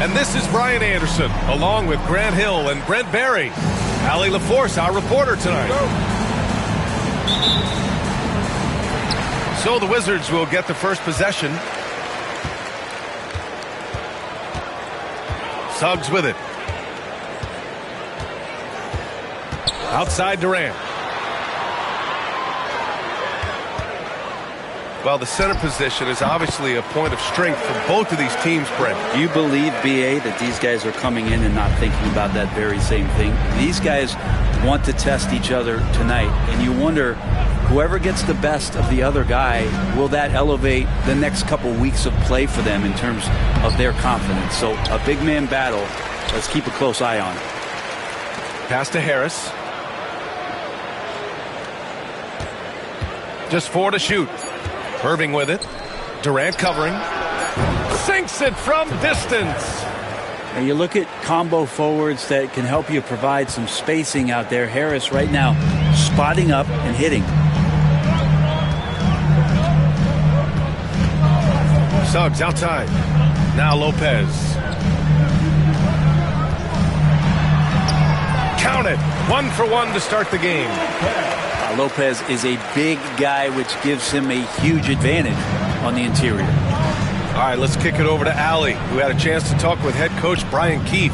And this is Brian Anderson, along with Grant Hill and Brent Barry. Allie LaForce, our reporter tonight. So the Wizards will get the first possession. Suggs with it. Outside Durant. Well, the center position is obviously a point of strength for both of these teams, Brent. Do you believe, B.A., that these guys are coming in and not thinking about that very same thing? These guys want to test each other tonight, and you wonder, whoever gets the best of the other guy, will that elevate the next couple weeks of play for them in terms of their confidence? So a big man battle, let's keep a close eye on it. Pass to Harris. Just 4 to shoot. Irving with it. Durant covering. Sinks it from distance. And you look at combo forwards that can help you provide some spacing out there. Harris right now spotting up and hitting. Suggs outside. Now Lopez. Count it. 1 for 1 to start the game. Lopez is a big guy, which gives him a huge advantage on the interior. All right, let's kick it over to Allie, who had a chance to talk with head coach Brian Keefe.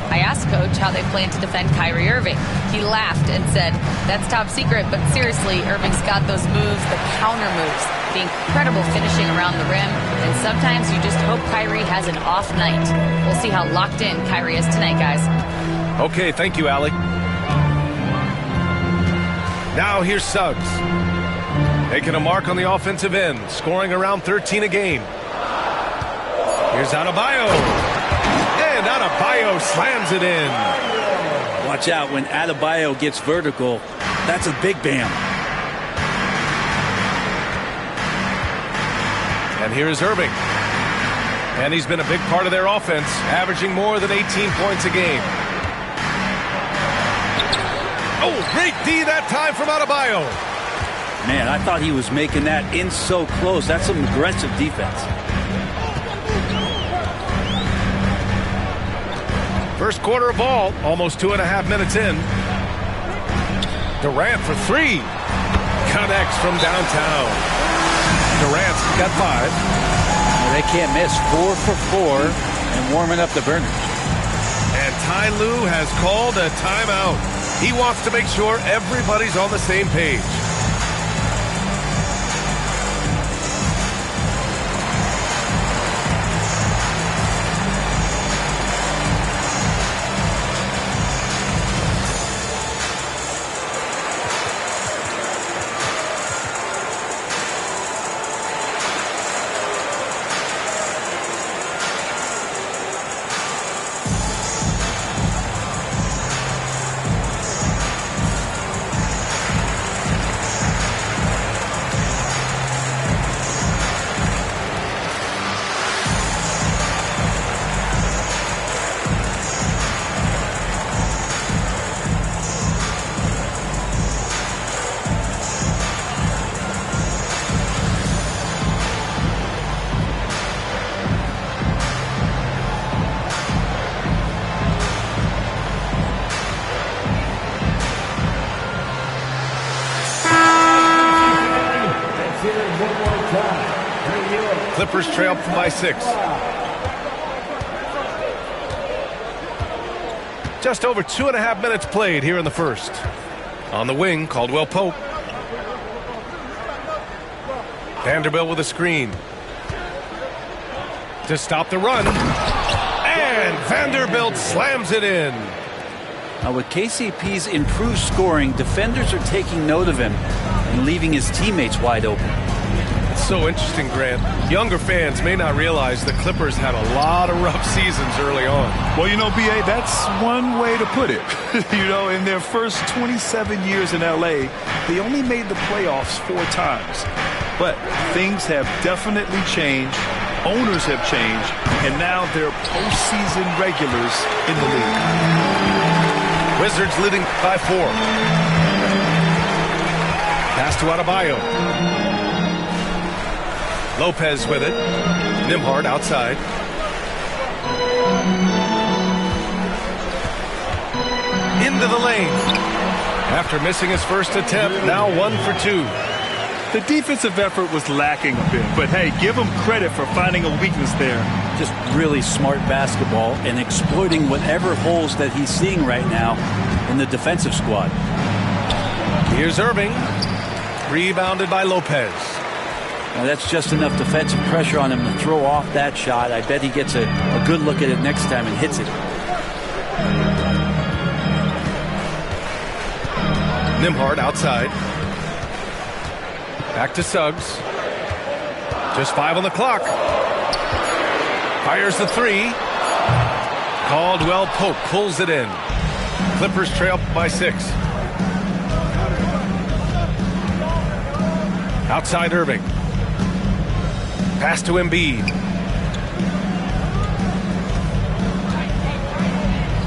I asked Coach how they plan to defend Kyrie Irving. He laughed and said, "That's top secret, but seriously, Irving's got those moves, the counter moves, the incredible finishing around the rim, and sometimes you just hope Kyrie has an off night." We'll see how locked in Kyrie is tonight, guys. Okay, thank you, Allie. Now here's Suggs. Making a mark on the offensive end, scoring around 13 a game. Here's Adebayo. And Adebayo slams it in. Watch out when Adebayo gets vertical. That's a big bam. And here is Irving. And he's been a big part of their offense, averaging more than 18 points a game. Oh, great D that time from Adebayo. Man, I thought he was making that in so close. That's some aggressive defense. First quarter of ball, almost 2.5 minutes in. Durant for 3. Connects from downtown. Durant's got 5. Well, they can't miss. 4 for 4 and warming up the burners. And Ty Lue has called a timeout. He wants to make sure everybody's on the same page. Clippers trail by 6. Just over 2.5 minutes played here in the first. On the wing, Caldwell Pope. Vanderbilt with a screen. To stop the run. And Vanderbilt slams it in. Now with KCP's improved scoring, defenders are taking note of him and leaving his teammates wide open. So interesting, Grant. Younger fans may not realize the Clippers had a lot of rough seasons early on. Well, you know, B.A., that's one way to put it. You know, in their first 27 years in L.A., they only made the playoffs 4 times. But things have definitely changed. Owners have changed. And now they're postseason regulars in the league. Wizards leading by 4. Pass to Adebayo. Lopez with it. Nembhard outside. After missing his first attempt, now 1 for 2. The defensive effort was lacking a bit, but hey, give him credit for finding a weakness there. Just really smart basketball and exploiting whatever holes that he's seeing right now in the defensive squad. Here's Irving. Rebounded by Lopez. Now that's just enough defensive pressure on him to throw off that shot. I bet he gets a good look at it next time and hits it. Nembhard outside. Back to Suggs. Just 5 on the clock. Fires the 3. Caldwell Pope pulls it in. Clippers trail by 6. Outside Irving. Pass to Embiid.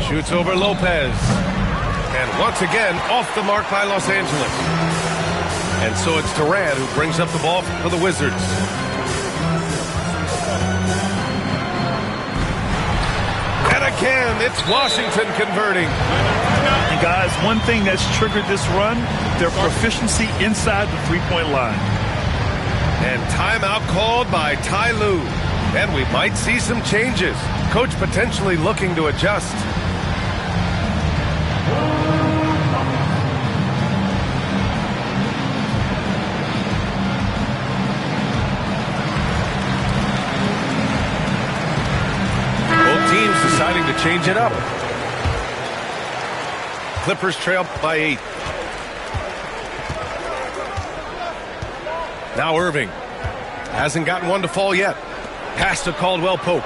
Shoots over Lopez. And once again, off the mark by Los Angeles. And so it's Durant who brings up the ball for the Wizards. And again, it's Washington converting. And guys, one thing that's triggered this run, their proficiency inside the three-point line. And timeout called by Ty Lue. And we might see some changes. Coach potentially looking to adjust. Both teams deciding to change it up. Clippers trail by 8. Now Irving hasn't gotten one to fall yet. Pass to Caldwell Pope.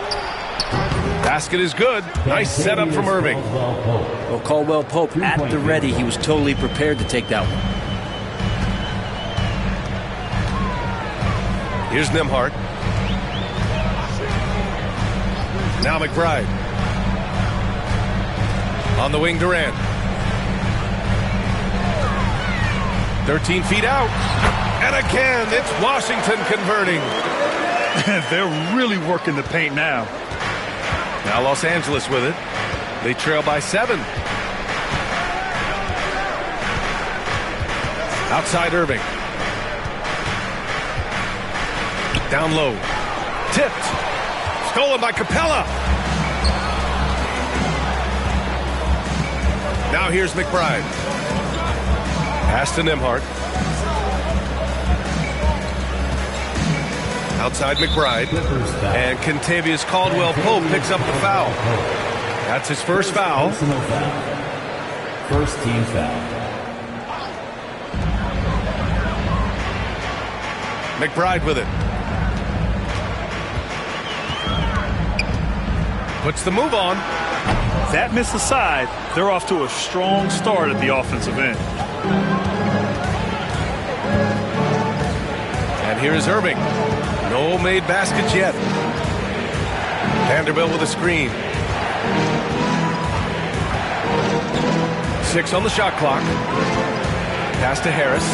Basket is good. Nice setup from Irving. Well, Caldwell Pope at the ready. He was totally prepared to take that one. Here's Nembhard. Now McBride. On the wing, Durant. 13 feet out. And again, it's Washington converting. They're really working the paint now. Now Los Angeles with it. They trail by 7. Outside Irving. Down low. Tipped. Stolen by Capella. Now here's McBride. Pass to Nembhard. Outside McBride. And Kentavious Caldwell-Pope picks up the foul. That's his first foul. First team foul. McBride with it. Puts the move on. That miss aside, they're off to a strong start at the offensive end. And here is Irving. No made baskets yet. Vanderbilt with a screen. 6 on the shot clock. Pass to Harris.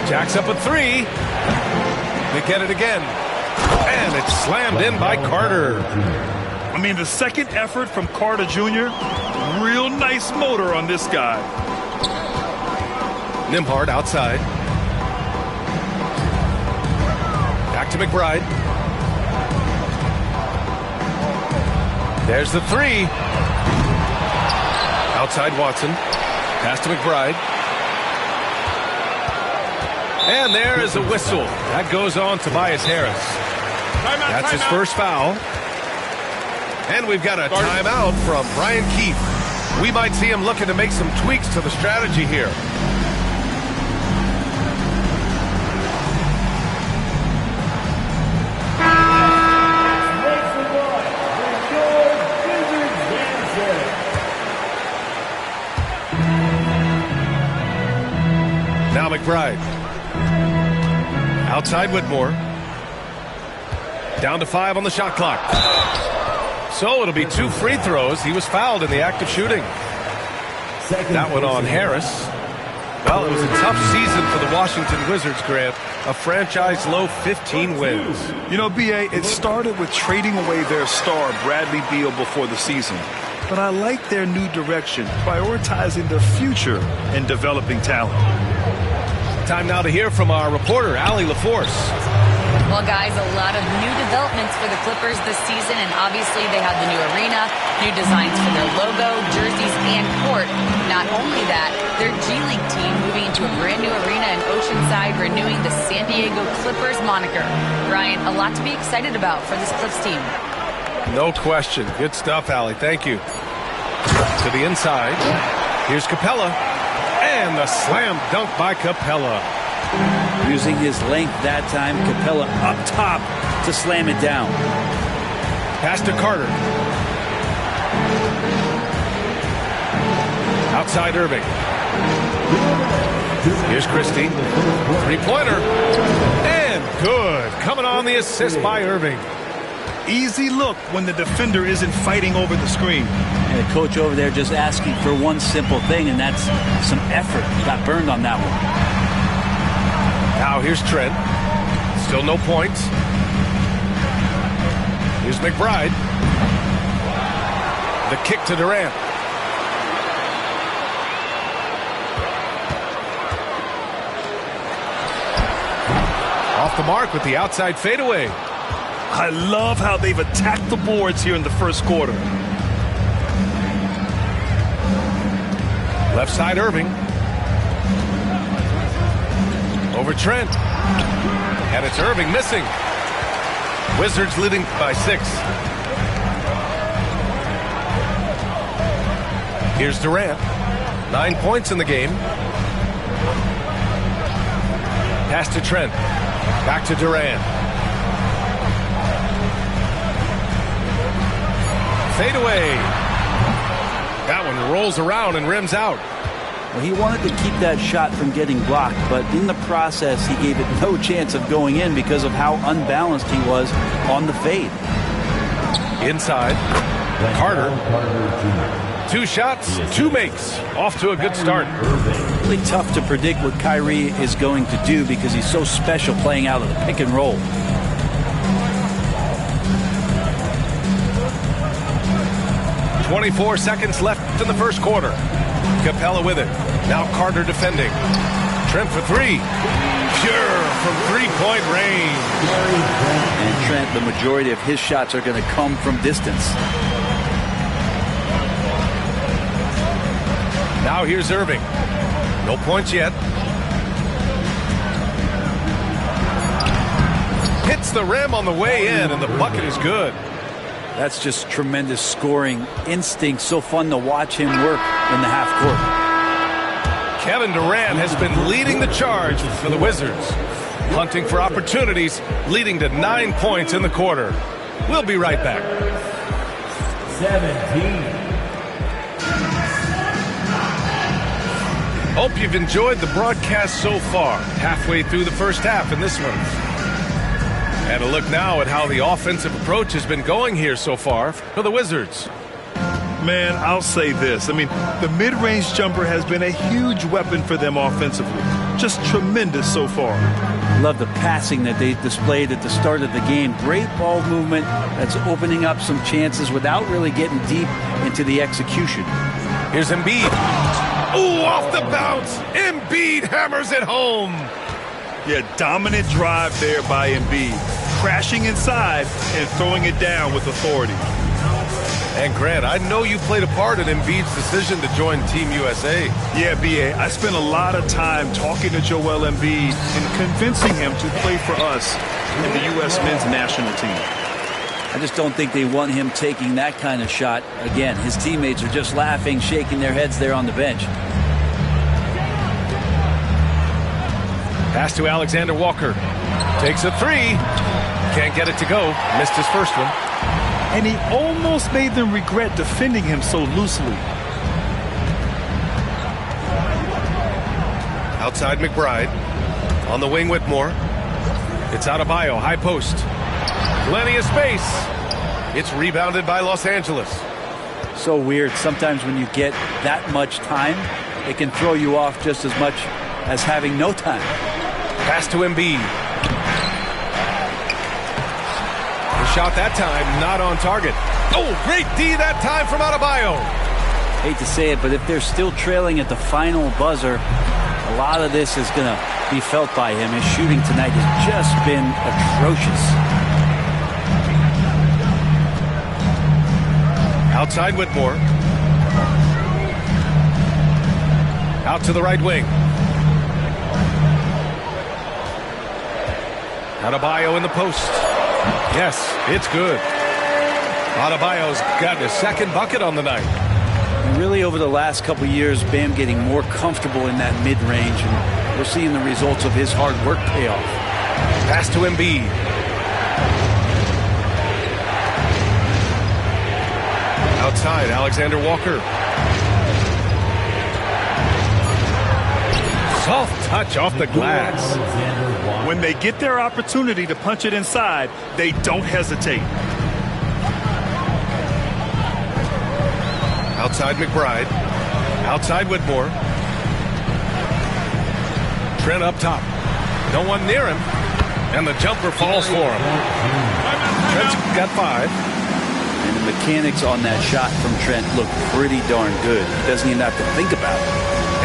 Jacks up a 3. They get it again. And it's slammed in by Carter. I mean, the second effort from Carter Jr., real nice motor on this guy. Nembhard outside. Back to McBride. There's the 3. Outside Watson. Pass to McBride. And there is a whistle. That goes on Tobias Harris. That's his first foul. And we've got a timeout from Brian Keefe. We might see him looking to make some tweaks to the strategy here. Now McBride. Outside Whitmore. Down to 5 on the shot clock. So it'll be 2 free throws. He was fouled in the act of shooting. That one on Harris. Well, it was a tough season for the Washington Wizards, Grant. A franchise-low 15 wins. You know, B.A., it started with trading away their star, Bradley Beal, before the season. but I like their new direction, prioritizing the future and developing talent. Time now to hear from our reporter, Allie LaForce. Well, guys, a lot of new developments for the Clippers this season, and obviously they have the new arena, new designs for their logo, jerseys, and court. Not only that, their G League team moving into a brand new arena in Oceanside, renewing the San Diego Clippers moniker. Brian, a lot to be excited about for this Clips team. No question. Good stuff, Allie. Thank you. To the inside. Here's Capella. And the slam dunk by Capella. Using his length that time, Capella up top to slam it down. Pass to Carter. Outside Irving. Here's Christie. Three-pointer. And good. Coming on the assist by Irving. Easy look when the defender isn't fighting over the screen. And the coach over there just asking for one simple thing, and that's some effort. Got burned on that one. Now here's Trent. Still no points. Here's McBride. The kick to Durant. Off the mark with the outside fadeaway. I love how they've attacked the boards here in the first quarter. Left side Irving. Over Trent. And it's Irving missing. Wizards leading by 6. Here's Durant. 9 points in the game. Pass to Trent. Back to Durant. Fade away. That one rolls around and rims out. Well, he wanted to keep that shot from getting blocked, but in the process, he gave it no chance of going in because of how unbalanced he was on the fade. Inside. Carter. 2 shots, 2 makes. Off to a good start. Really tough to predict what Kyrie is going to do because he's so special playing out of the pick and roll. .24 seconds left in the first quarter. Capella with it. Now Carter defending. Trent for 3. Pure from three-point range. And Trent, the majority of his shots are going to come from distance. Now here's Irving. No points yet. Hits the rim on the way in, and the bucket is good. That's just tremendous scoring instinct. So fun to watch him work in the half court. Kevin Durant has been leading the charge for the Wizards. Hunting for opportunities, leading to 9 points in the quarter. We'll be right back. 17. Hope you've enjoyed the broadcast so far. Halfway through the first half in this one. And a look now at how the offensive approach has been going here so far for the Wizards. Man, I'll say this. I mean, the mid-range jumper has been a huge weapon for them offensively. Just tremendous so far. Love the passing that they displayed at the start of the game. Great ball movement that's opening up some chances without really getting deep into the execution. Here's Embiid. Ooh, off the bounce. Embiid hammers it home. Yeah, dominant drive there by Embiid. Crashing inside and throwing it down with authority. And Grant, I know you played a part in Embiid's decision to join Team USA. Yeah, B.A., I spent a lot of time talking to Joel Embiid and convincing him to play for us in the U.S. men's national team. I just don't think they want him taking that kind of shot. Again, his teammates are just laughing, shaking their heads there on the bench. Pass to Alexander Walker. Takes a 3. Can't get it to go. Missed his first one. And he almost made them regret defending him so loosely. Outside McBride. On the wing Whitmore. It's Adebayo, high post. Plenty of space. It's rebounded by Los Angeles. So weird. Sometimes when you get that much time, it can throw you off just as much as having no time. Pass to Embiid. The shot that time, not on target. Oh, great D that time from Adebayo. Hate to say it, but if they're still trailing at the final buzzer, a lot of this is going to be felt by him. His shooting tonight has just been atrocious. Outside Whitmore. Out to the right wing. Adebayo in the post. Yes, it's good. Adebayo's gotten his second bucket on the night. And really, over the last couple years, Bam getting more comfortable in that mid-range, and we're seeing the results of his hard work pay off. Pass to Embiid. Outside, Alexander Walker. Soft touch off the glass. When they get their opportunity to punch it inside, they don't hesitate. Outside McBride. Outside Whitmore. Trent up top. No one near him. And the jumper falls for him. Trent's got 5. And the mechanics on that shot from Trent look pretty darn good. He doesn't even have to think about it.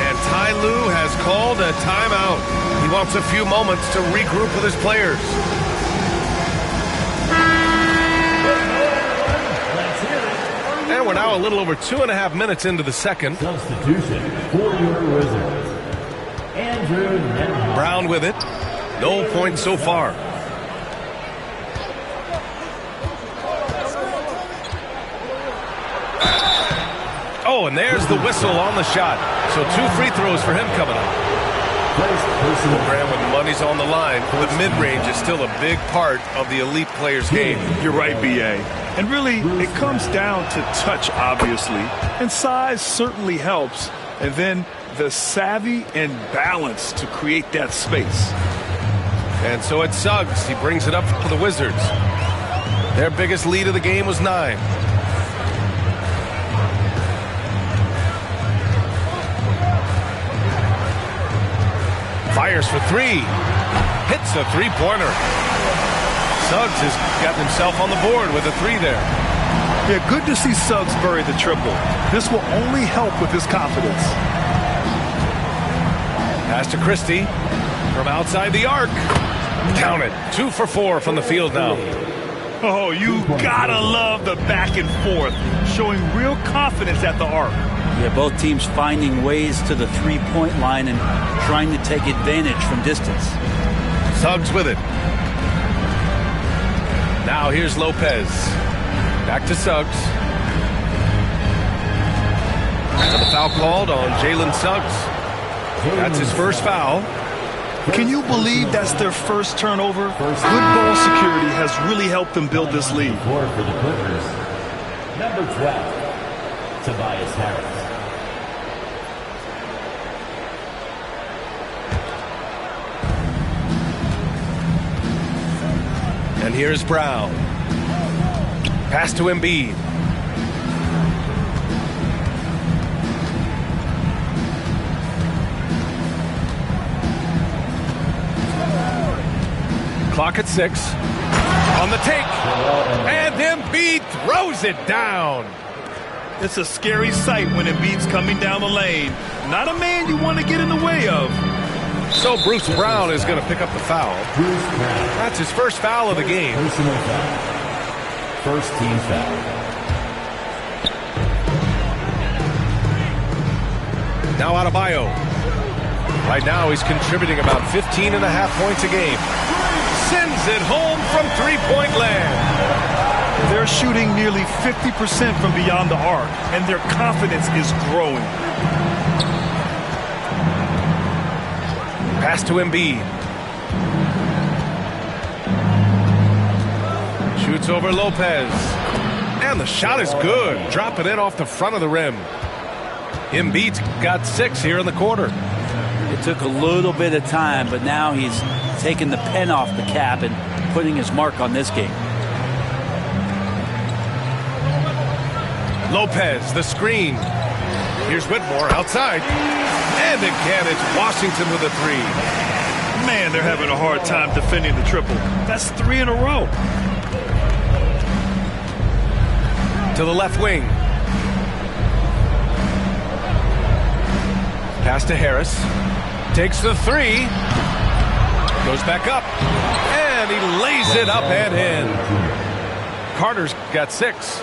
And Ty Lue has called a timeout. He wants a few moments to regroup with his players. And we're now a little over 2.5 minutes into the second. Substitution for your Wizards. Andrew Nembhard. Brown with it. No points so far. Oh, and there's the whistle on the shot. So 2 free throws for him coming up. Graham, when money's on the line, the mid-range is still a big part of the elite player's game. You're right, B.A. And really, it comes down to touch, obviously. And size certainly helps. And then the savvy and balance to create that space. And so it's Suggs. He brings it up for the Wizards. Their biggest lead of the game was 9. Fires for 3. Hits a three-pointer. Suggs has gotten himself on the board with a 3 there. Yeah, good to see Suggs bury the triple. This will only help with his confidence. Pass to Christie from outside the arc. Count it. 2 for 4 from the field now. Oh, you gotta love the back and forth, showing real confidence at the arc. Yeah, both teams finding ways to the three-point line and trying to take advantage from distance. Suggs with it. Now here's Lopez. Back to Suggs. And the foul called on Jalen Suggs. That's his first foul. Can you believe that's their first turnover? Good ball security has really helped them build this lead. For the Clippers, number 12, Tobias Harris. And here's Brown. Pass to Embiid. Clock at 6. On the take. And Embiid throws it down. It's a scary sight when Embiid's coming down the lane. Not a man you want to get in the way of. So Bruce Brown is going to pick up the foul. That's his first foul of the game. Personal foul. First team foul. Now Adebayo. Right now he's contributing about 15.5 points a game. Sends it home from three-point land. They're shooting nearly 50% from beyond the arc, and their confidence is growing. Pass to Embiid. Shoots over Lopez. And the shot is good. Dropping it off the front of the rim. Embiid's got 6 here in the quarter. It took a little bit of time, but now he's taking the pen off the cap and putting his mark on this game. Lopez, the screen. Here's Whitmore outside. And again, it's Washington with a 3. Man, they're having a hard time defending the triple. That's 3 in a row. to the left wing. Pass to Harris. Takes the three. Goes back up. And he lays it up and in. Carter's got 6.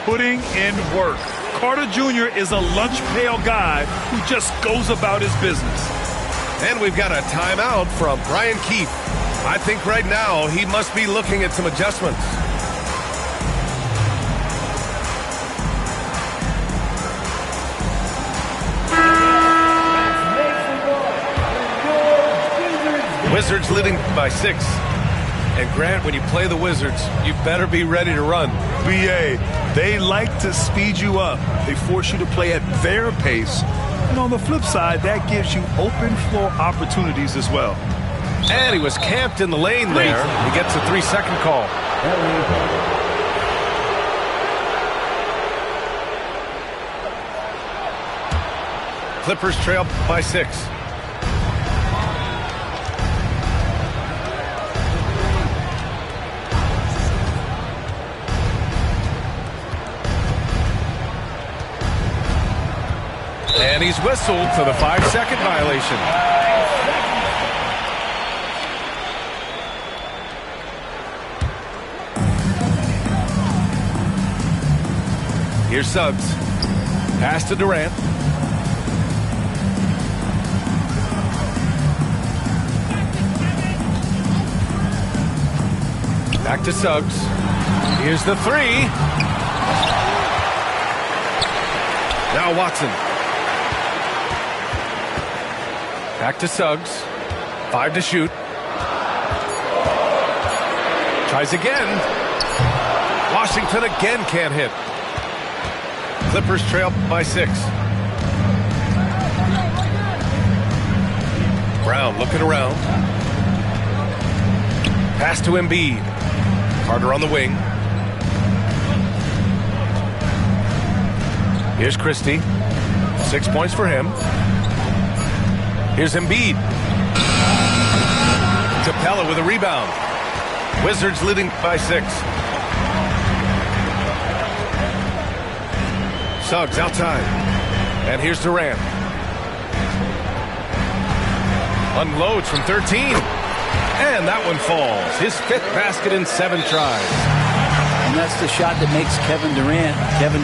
Putting in work. Carter Jr. is a lunch pail guy who just goes about his business. And we've got a timeout from Brian Keefe. I think right now he must be looking at some adjustments. Wizards leading by 6. And Grant, when you play the Wizards, you better be ready to run. BA, they like to speed you up. They force you to play at their pace. And on the flip side, that gives you open floor opportunities as well. And he was camped in the lane there. He gets a 3-second call. Clippers trail by 6. And he's whistled for the 5-second violation. Here's Suggs. Pass to Durant. Back to Suggs. Here's the 3. Now Watson. Back to Suggs. 5 to shoot. Tries again. Washington again can't hit. Clippers trail by 6. Brown looking around. Pass to Embiid. Carter on the wing. Here's Christie. 6 points for him. Here's Embiid. Capella with a rebound. Wizards leading by 6. Suggs outside. And here's Durant. Unloads from 13. And that one falls. His 5th basket in 7 tries. And that's the shot that makes Kevin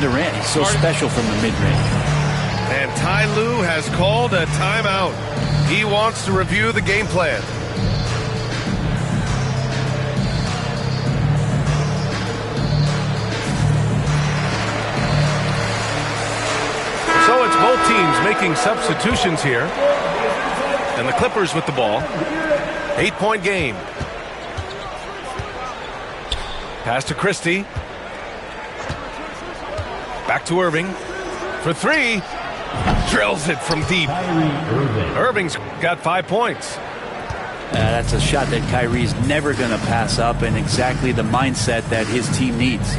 Durant. He's so special from the mid-range. And Ty Lue has called a timeout. He wants to review the game plan. So it's both teams making substitutions here. And the Clippers with the ball. 8-point game. Pass to Christie. Back to Irving. For 3. Drills it from deep. Irving's got 5 points. That's a shot that Kyrie's never going to pass up, and exactly the mindset that his team needs.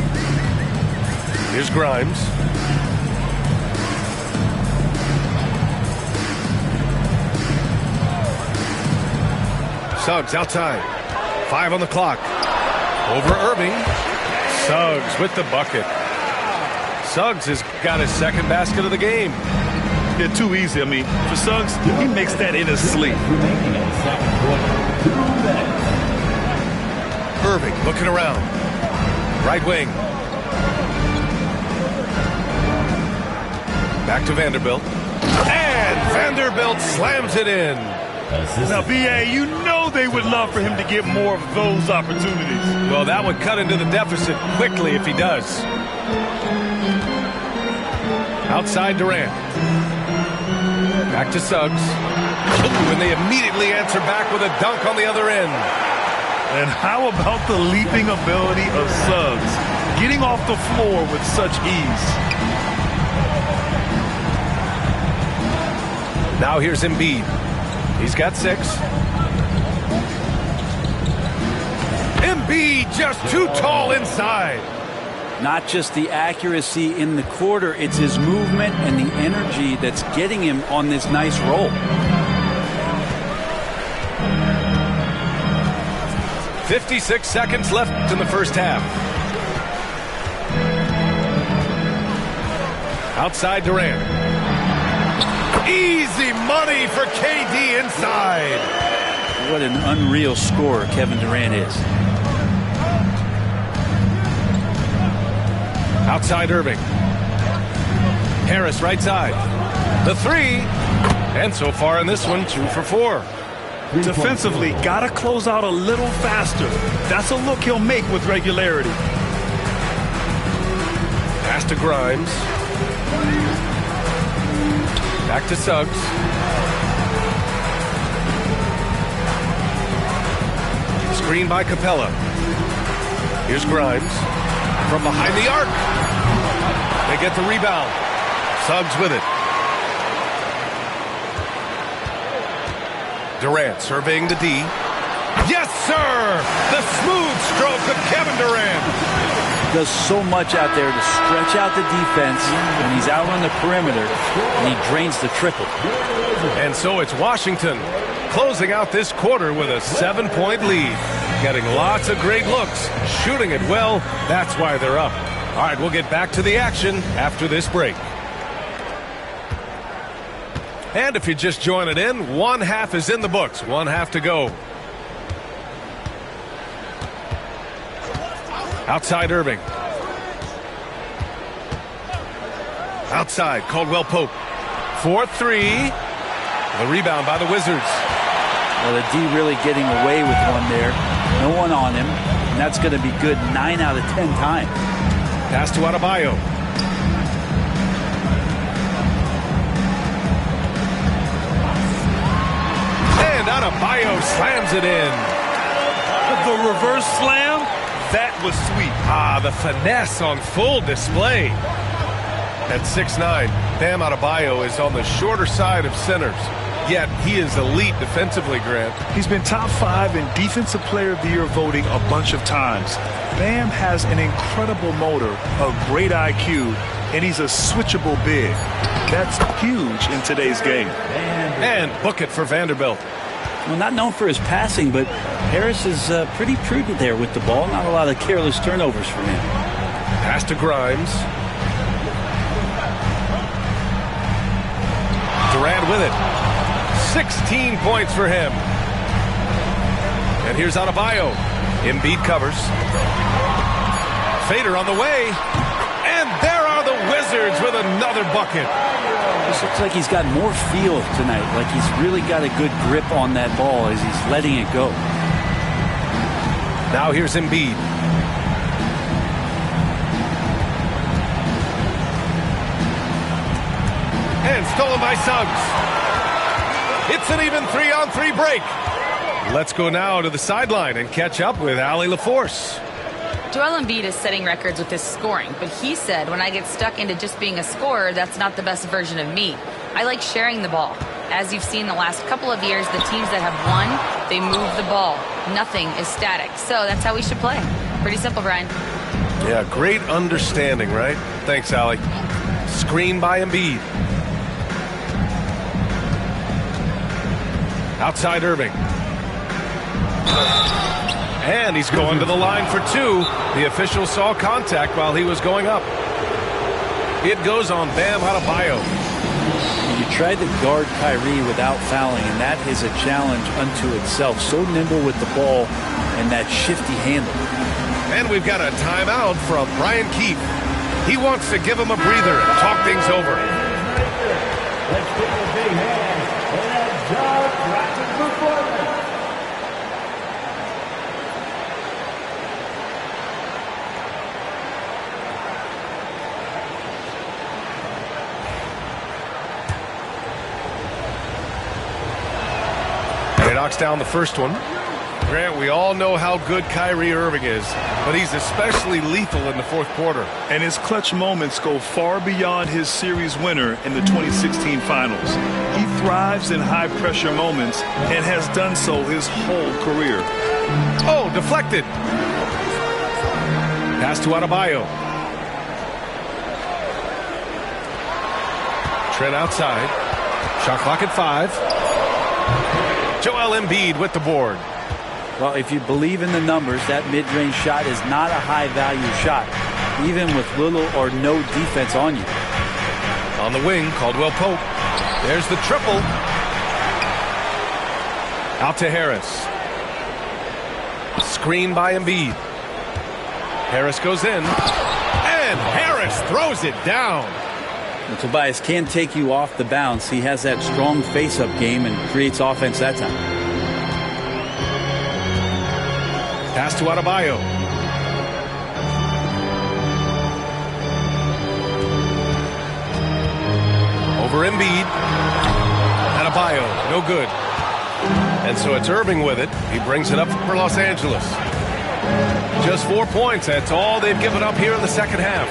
Here's Grimes. Suggs outside. 5 on the clock. Over Irving. Suggs with the bucket. Suggs has got his 2nd basket of the game. Yeah, too easy. I mean, for Suggs, he makes that in his sleep. Irving looking around. Right wing. Back to Vanderbilt. And Vanderbilt slams it in. Now, BA, you know they would love for him to get more of those opportunities. Well, that would cut into the deficit quickly if he does. Outside Durant. Back to Suggs. And they immediately answer back with a dunk on the other end. And how about the leaping ability of Suggs? Getting off the floor with such ease. Now here's Embiid. He's got 6. Embiid just too tall inside. Not just the accuracy in the quarter, it's his movement and the energy that's getting him on this nice roll. .56 seconds left in the first half. Outside Durant. Easy money for KD inside. What an unreal scorer Kevin Durant is. Outside Irving. Harris right side. The three. And so far in this one, 2 for 4. Defensively, got to close out a little faster. That's a look he'll make with regularity. Pass to Grimes. Back to Suggs. Screen by Capella. Here's Grimes. From behind the arc. They get the rebound. Suggs with it. Durant surveying the D. Yes, sir! The smooth stroke of Kevin Durant. Does so much out there to stretch out the defense when he's out on the perimeter, and he drains the triple. And so it's Washington closing out this quarter with a 7-point lead. Getting lots of great looks, shooting it well. That's why they're up. All right, we'll get back to the action after this break. And if you're just joining in, one half is in the books. One half to go. Outside Irving. Outside Caldwell Pope. 4-3. The rebound by the Wizards. Well, the D really getting away with one there. No one on him. And that's going to be good 9 out of 10 times. Pass to Adebayo. And Adebayo slams it in. The reverse slam, that was sweet. The finesse on full display. At 6'9", Bam Adebayo is on the shorter side of centers. Yet he is elite defensively, Grant. He's been top 5 in Defensive Player of the Year voting a bunch of times. Bam has an incredible motor, a great IQ, and he's a switchable big. That's huge in today's game. And book it for Vanderbilt. Well, not known for his passing, but Harris is pretty prudent there with the ball. Not a lot of careless turnovers for him. Pass to Grimes. Durant with it. 16 points for him. And here's Adebayo. Embiid covers. Fader on the way. And there are the Wizards with another bucket. This looks like he's got more feel tonight. Like he's really got a good grip on that ball as he's letting it go. Now here's Embiid. And stolen by Suggs. It's an even 3-on-3 break. Let's go now to the sideline and catch up with Allie LaForce. Joel Embiid is setting records with his scoring, but he said, when I get stuck into just being a scorer, that's not the best version of me. I like sharing the ball. As you've seen the last couple of years, the teams that have won, they move the ball. Nothing is static. So that's how we should play. Pretty simple, Brian. Yeah, great understanding, right? Thanks, Allie. Screen by Embiid. Outside Irving. And he's going to the line for 2. The official saw contact while he was going up. It goes on Bam Adebayo. You tried to guard Kyrie without fouling, and that is a challenge unto itself. So nimble with the ball and that shifty handle. And we've got a timeout from Brian Keefe. He wants to give him a breather and talk things over. Let's give a big hand for that jaw-dropping performance. He knocks down the first one. Grant, we all know how good Kyrie Irving is, but he's especially lethal in the fourth quarter. And his clutch moments go far beyond his series winner in the 2016 finals. He thrives in high-pressure moments and has done so his whole career. Oh, deflected. Pass to Adebayo. Trent outside. Shot clock at 5. Joel Embiid with the board. Well, if you believe in the numbers, that mid-range shot is not a high-value shot, even with little or no defense on you. On the wing, Caldwell Pope. There's the triple. Out to Harris. Screen by Embiid. Harris goes in. And Harris throws it down. And Tobias can take you off the bounce. He has that strong face-up game and creates offense that time. Pass to Adebayo. Over Embiid. Adebayo, no good. And so it's Irving with it. He brings it up for Los Angeles. Just 4 points. That's all they've given up here in the second half.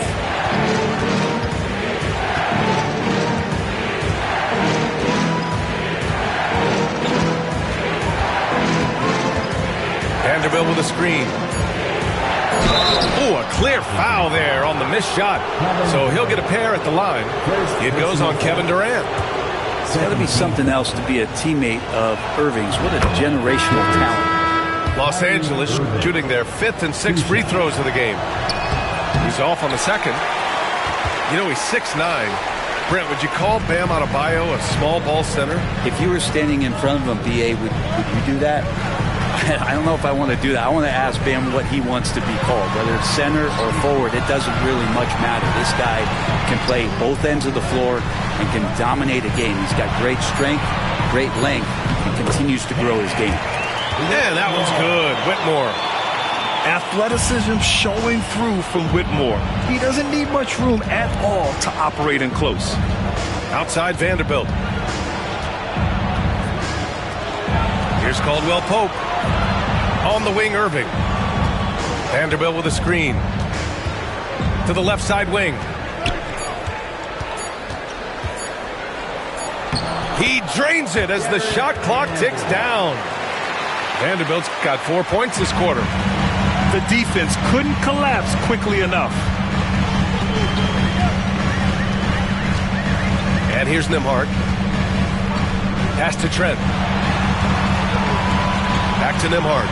Vanderbilt with a screen. Oh, a clear foul there on the missed shot. So he'll get a pair at the line. It goes on Kevin Durant. It's got to be something else to be a teammate of Irving's. What a generational talent. Los Angeles shooting their 5th and 6th free throws of the game. He's off on the second. You know, he's 6'9". Brent, would you call Bam Adebayo a small ball center? If you were standing in front of him, B.A., would you do that? I don't know if I want to do that. I want to ask Bam what he wants to be called, whether it's center or forward. It doesn't really much matter. This guy can play both ends of the floor and can dominate a game. He's got great strength, great length, and continues to grow his game. Yeah, that one's good. Whitmore. Athleticism showing through from Whitmore. He doesn't need much room at all to operate in close. Outside Vanderbilt. Here's Caldwell Pope. On the wing, Irving. Vanderbilt with a screen. To the left side wing. He drains it as the shot clock ticks down. Vanderbilt's got 4 points this quarter. The defense couldn't collapse quickly enough. And here's Nembhard. Pass to Trent. Back to Nembhard.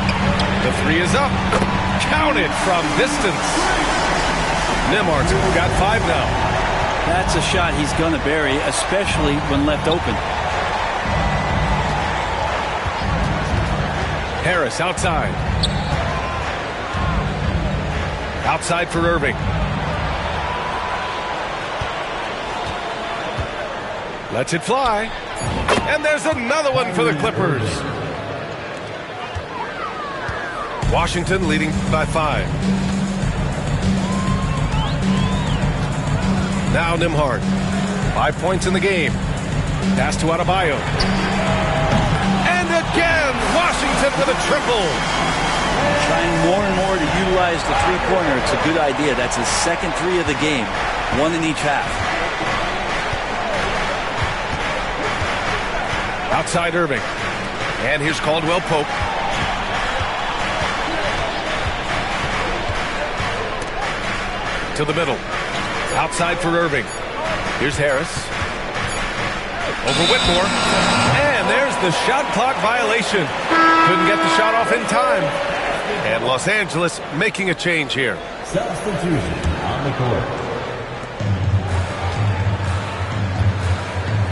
The three is up. Counted from distance. Nembhard's got 5 now. That's a shot he's going to bury, especially when left open. Harris outside. Outside for Irving. Lets it fly. And there's another one for the Clippers. Washington leading by 5. Now Nembhard. 5 points in the game. Pass to Adebayo. And again, Washington with a triple. Trying more and more to utilize the three-pointer. It's a good idea. That's his second 3 of the game. 1 in each half. Outside Irving. And here's Caldwell Pope. To the middle. Outside for Irving. Here's Harris. Over Whitmore. And there's the shot clock violation. Couldn't get the shot off in time. And Los Angeles making a change here. Substitution on the court.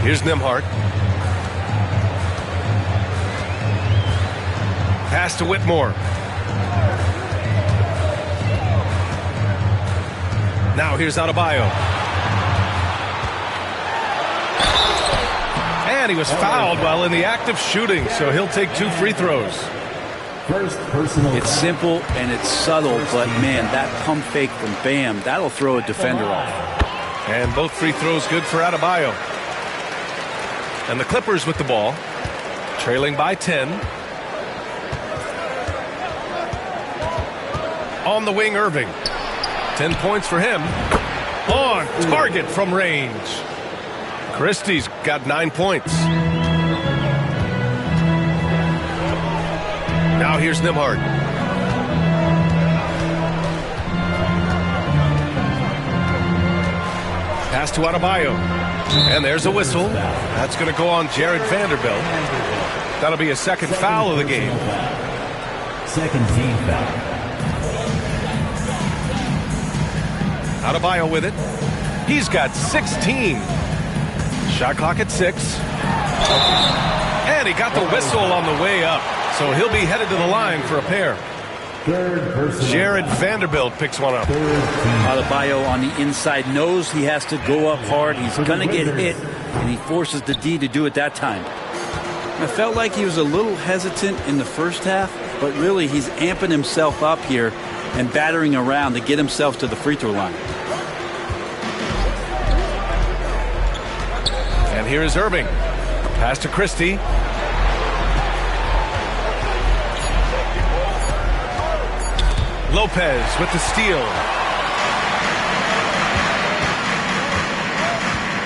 Here's Nembhard. Pass to Whitmore. Now here's Adebayo. And he was fouled while in the act of shooting, so he'll take 2 free throws. First personal. It's simple and it's subtle, but man, that pump fake from Bam, that'll throw a defender off. And both free throws good for Adebayo. And the Clippers with the ball, trailing by 10. On the wing, Irving. 10 points for him. On target from range. Christie's got 9 points. Now here's Nembhard. Pass to Adebayo. And there's a whistle. That's going to go on Jared Vanderbilt. That'll be a second foul of the game. Second team foul. Adebayo with it. He's got 16. Shot clock at 6. And he got the whistle on the way up. So he'll be headed to the line for a pair. Jared Vanderbilt picks one up. Adebayo on the inside knows he has to go up hard. He's going to get hit, and he forces the D to do it that time. I felt like he was a little hesitant in the first half, but really he's amping himself up here and battering around to get himself to the free throw line. And here is Irving. Pass to Christie. Lopez with the steal.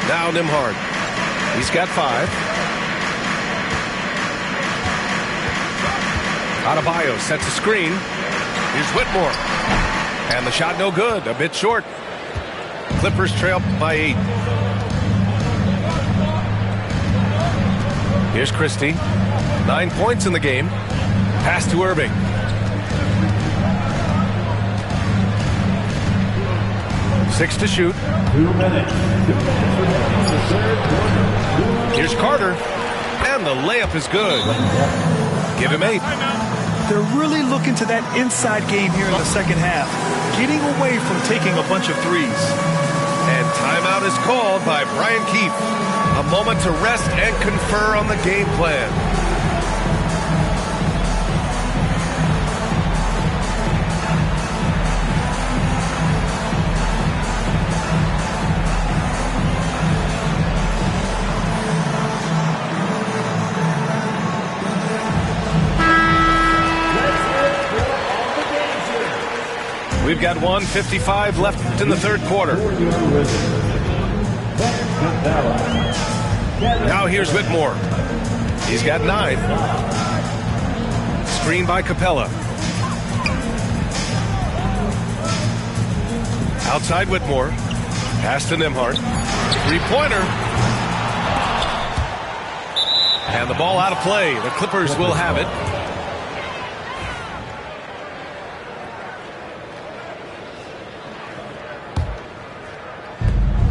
Now Nembhard. He's got 5. Adebayo sets a screen. Here's Whitmore. And the shot no good. A bit short. Clippers trail by 8. Here's Christie. 9 points in the game. Pass to Irving. Six to shoot. 2 minutes. Here's Carter. And the layup is good. Give him 8. They're really looking to that inside game here in the second half, getting away from taking a bunch of threes. And timeout is called by Brian Keefe. A moment to rest and confer on the game plan. We've got 1:55 left in the third quarter. Now here's Whitmore. He's got 9. Screen by Capella. Outside Whitmore. Pass to Nembhard. 3-pointer. And the ball out of play. The Clippers will have it.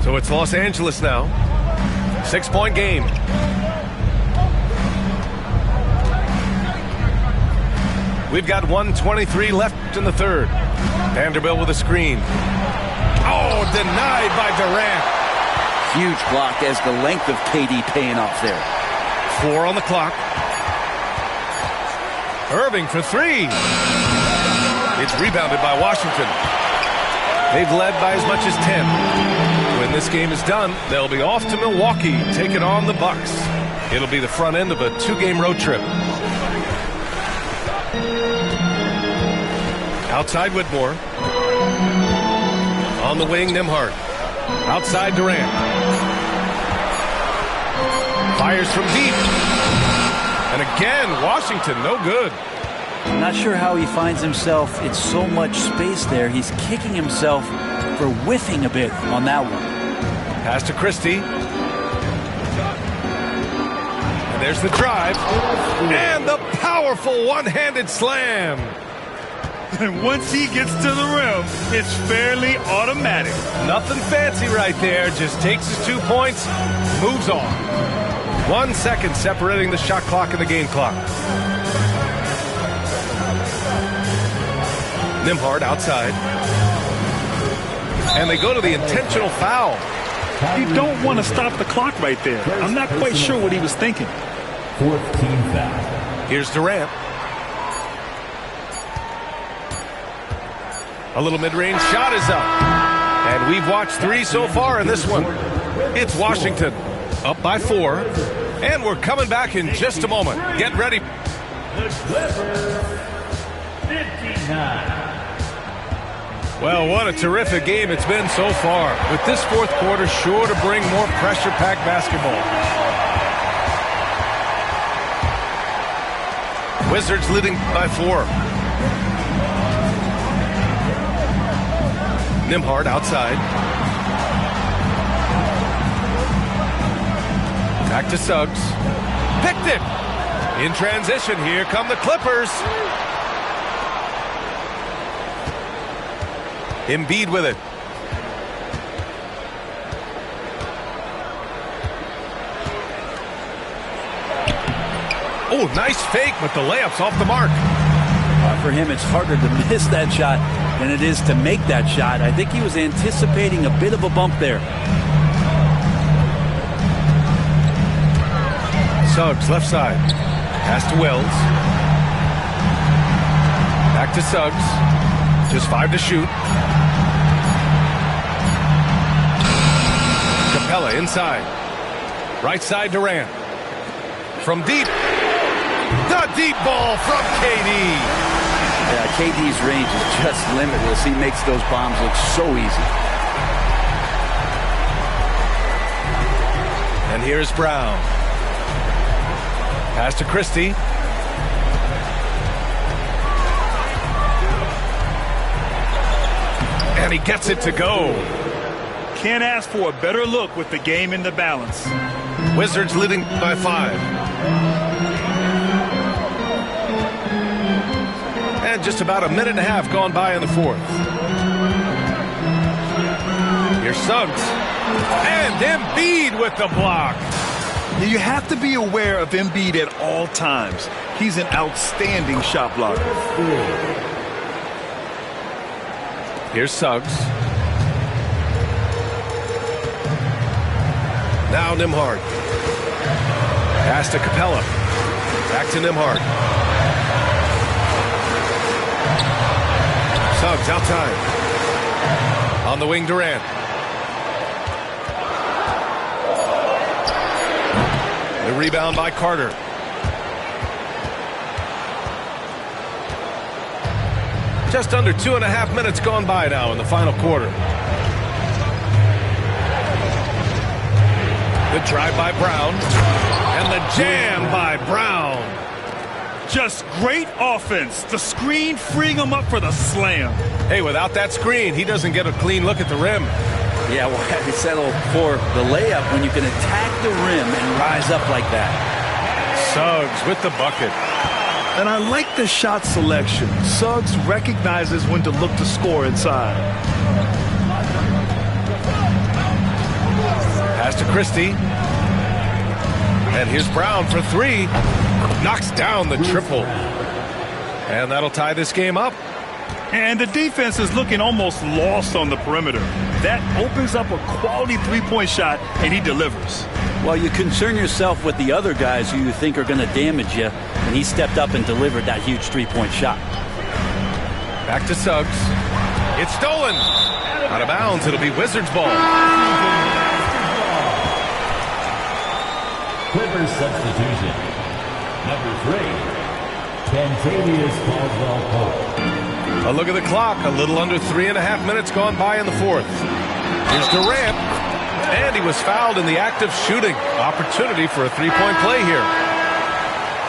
So it's Los Angeles now. 6-point game. We've got 1:23 left in the third. Vanderbilt with a screen. Oh, denied by Durant. Huge block as the length of KD paying off there. 4 on the clock. Irving for 3. It's rebounded by Washington. They've led by as much as 10. When this game is done, they'll be off to Milwaukee, taking on the Bucks. It'll be the front end of a 2-game road trip. Outside Whitmore. On the wing, Nembhard. Outside Durant. Fires from deep. And again, Washington, no good. I'm not sure how he finds himself in so much space there. He's kicking himself for whiffing a bit on that one. Pass to Christie. And there's the drive. And the powerful one-handed slam. And once he gets to the rim, it's fairly automatic. Nothing fancy right there. Just takes his 2 points, moves on. 1 second separating the shot clock and the game clock. Nembhard outside. And they go to the intentional foul. You don't want to stop the clock right there. I'm not quite sure what he was thinking. 4th team foul. Here's Durant. A little mid-range shot is up. And we've watched 3 so far in this one. It's Washington up by 4. And we're coming back in just a moment. Get ready. The Clippers, 59. Well, what a terrific game it's been so far. With this fourth quarter sure to bring more pressure-packed basketball. Wizards leading by 4. Nembhard outside. Back to Suggs. Picked it. In transition, here come the Clippers. Embiid with it. Oh, nice fake, but the layup's off the mark. For him, it's harder to miss that shot than it is to make that shot. I think he was anticipating a bit of a bump there. Suggs, left side. Pass to Wells. Back to Suggs. Just 5 to shoot. Capella inside. Right side Durant. From deep. The deep ball from KD. Yeah, KD's range is just limitless. He makes those bombs look so easy. And here's Brown. Pass to Christie. And he gets it to go. Can't ask for a better look with the game in the balance. Wizards leading by 5. And just about a minute and a half gone by in the fourth. Here's Suggs. And Embiid with the block. You have to be aware of Embiid at all times. He's an outstanding shot blocker. Here's Suggs. Now Nembhard. Pass to Capella. Back to Nembhard. Suggs outside. On the wing, Durant. The rebound by Carter. Just under 2.5 minutes gone by now in the final quarter. The drive by Brown. And the jam by Brown. Just great offense. The screen freeing him up for the slam. Hey, without that screen, he doesn't get a clean look at the rim. Yeah, well, he settled for the layup when you can attack the rim and rise up like that. Suggs with the bucket. And I like the shot selection. Suggs recognizes when to look to score inside. Pass to Christie. And here's Brown for 3. Knocks down the triple. And that'll tie this game up. And the defense is looking almost lost on the perimeter. That opens up a quality three-point shot, and he delivers. Well, you concern yourself with the other guys who you think are going to damage you, and he stepped up and delivered that huge three-point shot. Back to Suggs. It's stolen. Out of bounds. It'll be Wizards ball. Clippers substitution. Number 3, Kentavious Caldwell-Pope. A look at the clock. A little under 3.5 minutes gone by in the fourth. Here's Durant. And he was fouled in the act of shooting. Opportunity for a three-point play here.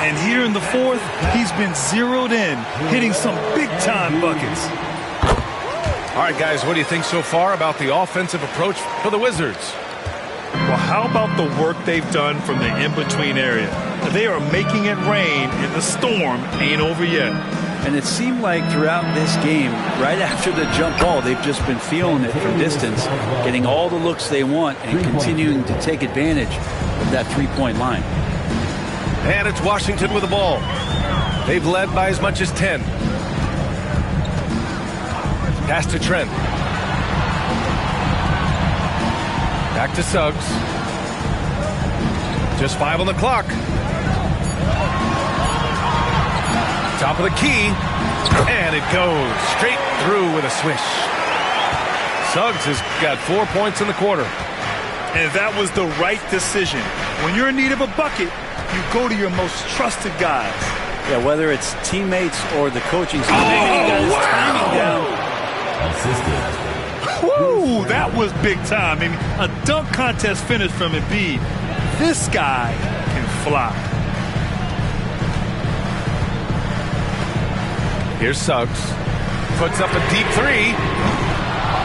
And here in the fourth, he's been zeroed in, hitting some big-time buckets. All right, guys, what do you think so far about the offensive approach for the Wizards? Well, how about the work they've done from the in-between area? They are making it rain, and the storm ain't over yet. And it seemed like throughout this game, right after the jump ball, they've just been feeling it from distance, getting all the looks they want and continuing to take advantage of that three-point line. And it's Washington with the ball. They've led by as much as 10. Pass to Trent. Back to Suggs. Just 5 on the clock. Top of the key. And it goes straight through with a swish. Suggs has got 4 points in the quarter. And that was the right decision. When you're in need of a bucket, you go to your most trusted guys. Yeah, whether it's teammates or the coaching staff. He got his timing down. Assistant. Woo, that was big time. I mean, a dunk contest finish from Embiid. This guy can fly. Here's Suggs. Puts up a deep 3.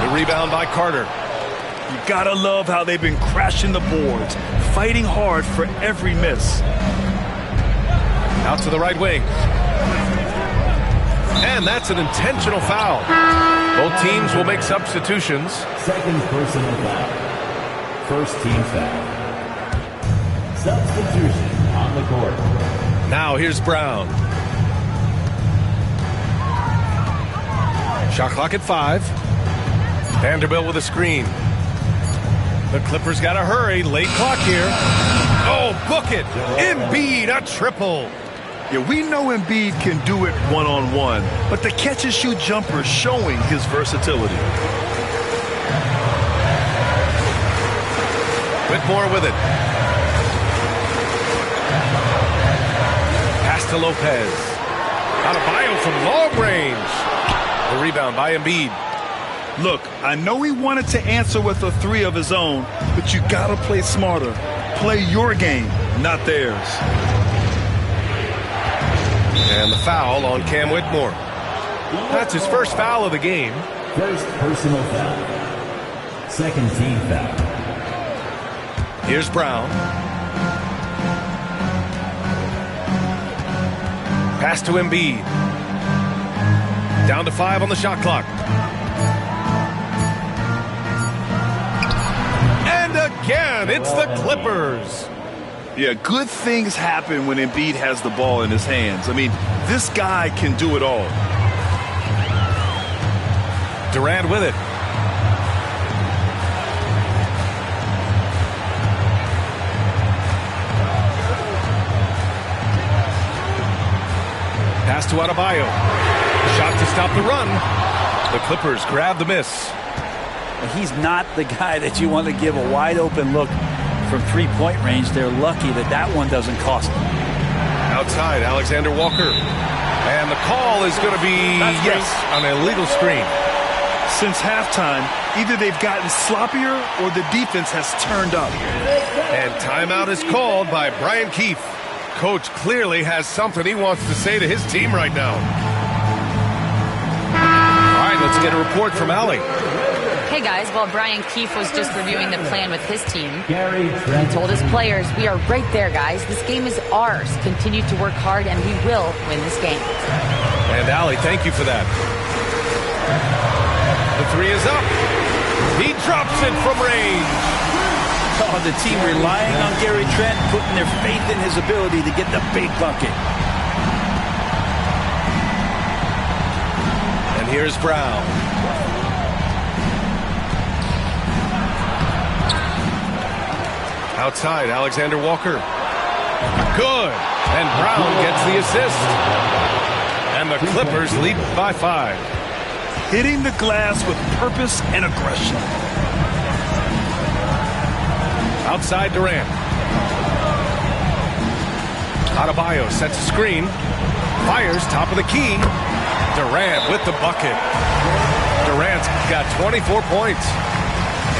The rebound by Carter. You gotta love how they've been crashing the boards, fighting hard for every miss. Out to the right wing. And that's an intentional foul. Both teams will make substitutions. Second personal foul. First team foul. Substitution on the court. Now here's Brown. Shot clock at 5. Vanderbilt with a screen. The Clippers got to hurry. Late clock here. Oh, book it. Embiid, a triple. Yeah, we know Embiid can do it one-on-one, but the catch-and-shoot jumper is showing his versatility. Whitmore with it. Pass to Lopez. Adebayo from long range. The rebound by Embiid. Look, I know he wanted to answer with a 3 of his own, but you got to play smarter. Play your game, not theirs. And the foul on Cam Whitmore. That's his first foul of the game. First personal foul. Second team foul. Here's Brown. Pass to Embiid. Down to 5 on the shot clock. And again, it's the Clippers. Yeah, good things happen when Embiid has the ball in his hands. I mean, this guy can do it all. Durant with it. Pass to Adebayo. Shot to stop the run. The Clippers grab the miss. He's not the guy that you want to give a wide open look from three-point range. They're lucky that that one doesn't cost them. Outside, Alexander Walker. And the call is going to be, yes, an illegal screen. Since halftime, either they've gotten sloppier or the defense has turned up. And timeout is called by Brian Keefe. Coach clearly has something he wants to say to his team right now. All right, let's get a report from Allie. Hey guys, well, Brian Keefe was just reviewing the plan with his team. Gary He Trent. told his players, we are right there, guys. This game is ours. Continue to work hard, and we will win this game. And Allie, thank you for that. The 3 is up. He drops it from range. Oh, the team relying on Gary Trent, putting their faith in his ability to get the big bucket. And here's Brown. Outside, Alexander Walker. Good. And Brown gets the assist. And the Clippers lead by 5. Hitting the glass with purpose and aggression. Outside Durant. Adebayo sets a screen. Fires top of the key. Durant with the bucket. Durant's got 24 points.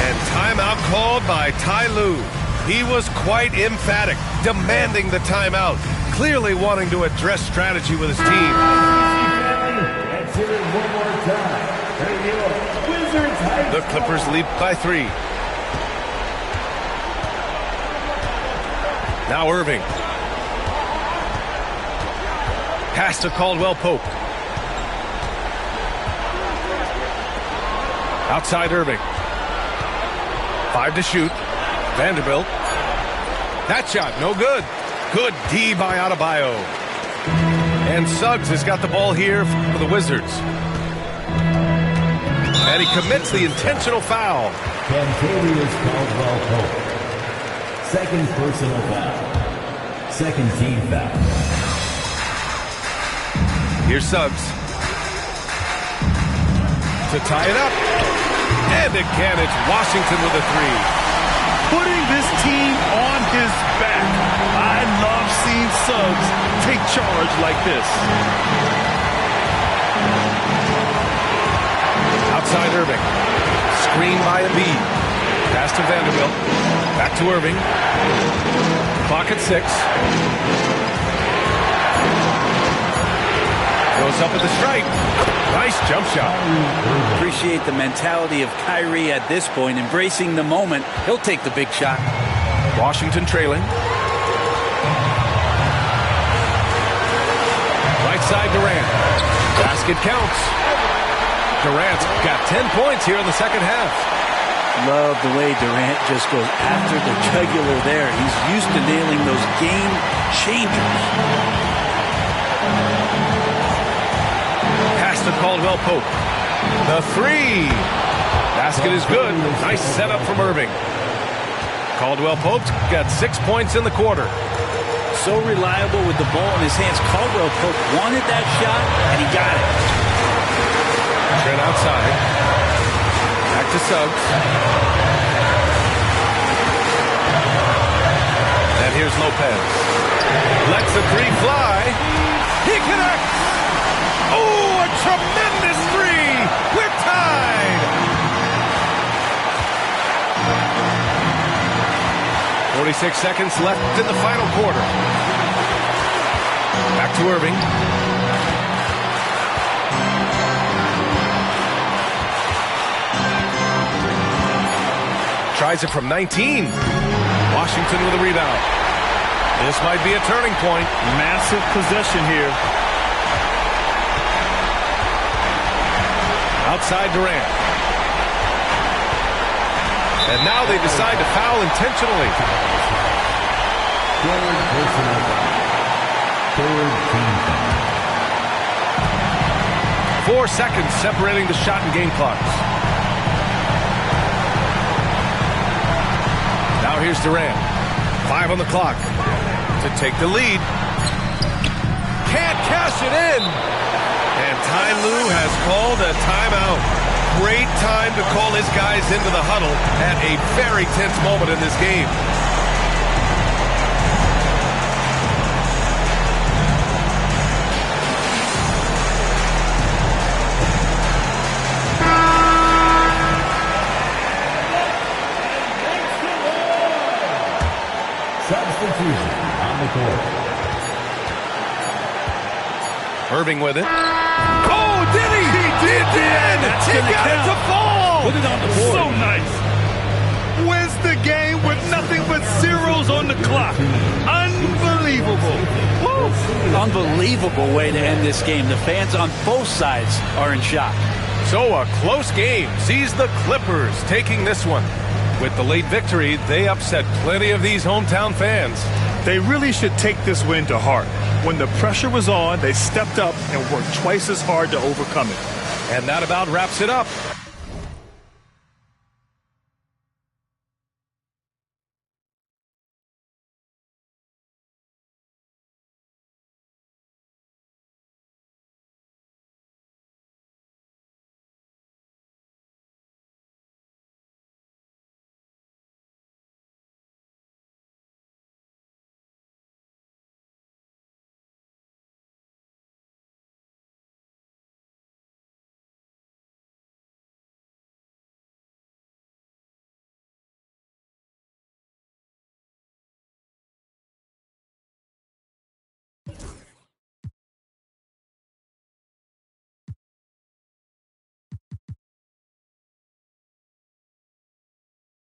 And timeout called by Ty Lue. He was quite emphatic, demanding the timeout, clearly wanting to address strategy with his team. Let's hear it one more time. Wizards High The Clippers lead by 3. Now Irving. Pass to Caldwell Pope. Outside Irving. 5 to shoot. Vanderbilt. That shot, no good. Good D by Adebayo. And Suggs has got the ball here for the Wizards. And he commits the intentional foul. Cantavius Caldwell Pope. Second personal foul. Second team foul. Here's Suggs. To tie it up. And again, it's Washington with a 3. Putting this team on his back. I love seeing Suggs take charge like this. Outside Irving. Screen by Embiid. Pass to Vanderbilt. Back to Irving. Clock at 6. Goes up at the stripe. Nice jump shot. Appreciate the mentality of Kyrie at this point, embracing the moment. He'll take the big shot. Washington trailing. Right side Durant. Basket counts. Durant's got 10 points here in the second half. Love the way Durant just goes after the jugular there. He's used to nailing those game changers. Pass to Caldwell Pope. The three. Basket is good. Nice setup from Irving. Caldwell Pope got 6 points in the quarter. So reliable with the ball in his hands. Caldwell Pope wanted that shot, and he got it. Trent outside. Back to Suggs. And here's Lopez. Lets the three fly. He connects. Oh, a tremendous three. We're tied. 46 seconds left in the final quarter. Back to Irving. Tries it from 19. Washington with a rebound. This might be a turning point. Massive possession here. Outside Durant. And now they decide to foul intentionally. Third personal foul. Third team foul. 4 seconds separating the shot and game clocks. Now here's Durant. 5 on the clock to take the lead. Can't cash it in. And Ty Lue has called a timeout. Great time to call his guys into the huddle at a very tense moment in this game. Substitution on the court. Irving with it. Oh, did he? He did! He got it to fall! Put it on the board. So nice. Wins the game with nothing but zeros on the clock. Unbelievable. Woo. Unbelievable way to end this game. The fans on both sides are in shock. So a close game sees the Clippers taking this one. With the late victory, they upset plenty of these hometown fans. They really should take this win to heart. When the pressure was on, they stepped up and worked twice as hard to overcome it. And that about wraps it up.